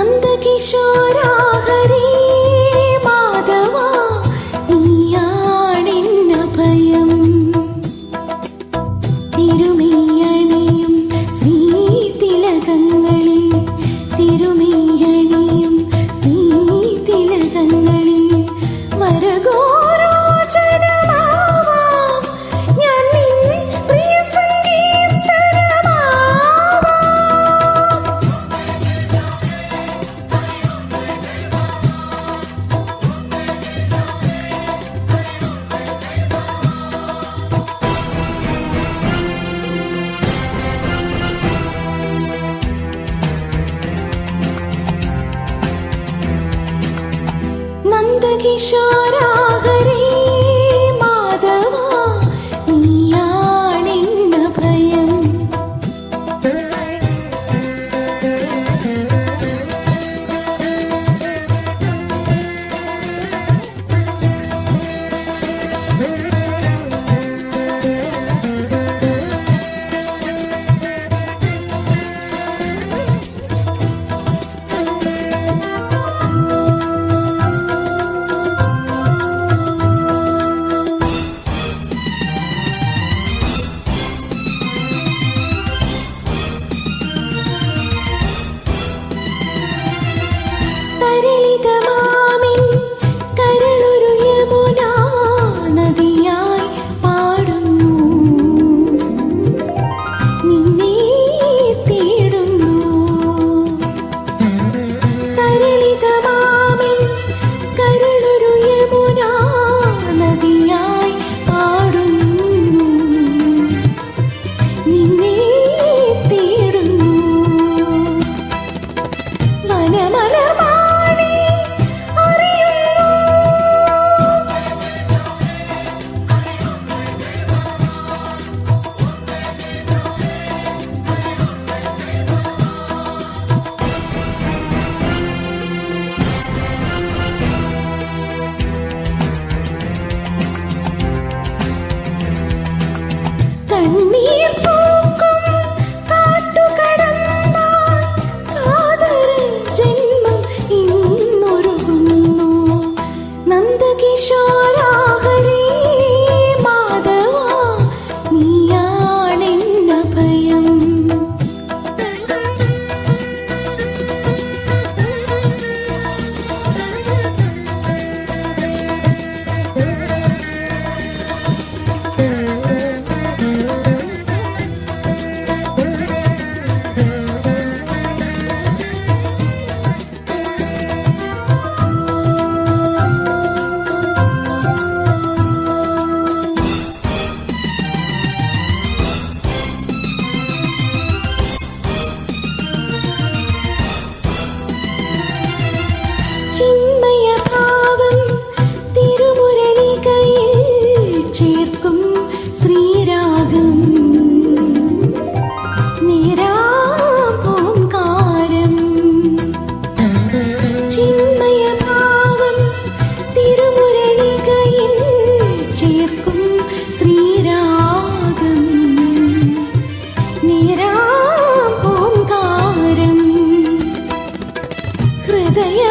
നന്ദകിശോരാ ഹരേ മാധവാ നീയാണെന്നഭയം. തിരുമേയണിയും ശ്രീതിലകങ്ങളിൽ തിരുമേയണിയും ശ്രീതിലകങ്ങളിൽ വരഗോരോചനമാവാം ഞാൻ നിൻ പ്രിയ സംഗീതരമാവാം. നന്ദകിശോരാ ഹരേ മാധവാ നീയാണെന്നഭയം. തരളിതമാമിൻ കരളൊരു യമുനാ നദിയായി പാടുന്നു, നിന്നെ തേടുന്നു. തരളിതമാമിൻ കരളൊരു യമുനാ നദിയായി പാടുന്നു, നിന്നെ തേടുന്നു. വനമലർമാ കണ്ണീർ പൂക്കും കാട്ടുകടമ്പാൻ കാതര ജന്മം ഇന്നൊരുങ്ങുന്നു. നന്ദകിശോരാ ഹരേ മാധവാ നീയാണെന്നഭയം. ചിന്മയഭാവം തിരുമുരളികയിൽ ചേർക്കും ശ്രീരാഗം, നിരാംകാരം. ചിന്മയഭാവം തിരുമുരളികയിൽ ചേർക്കും ശ്രീരാഗം, നിരാംകാരം. ഹൃദയ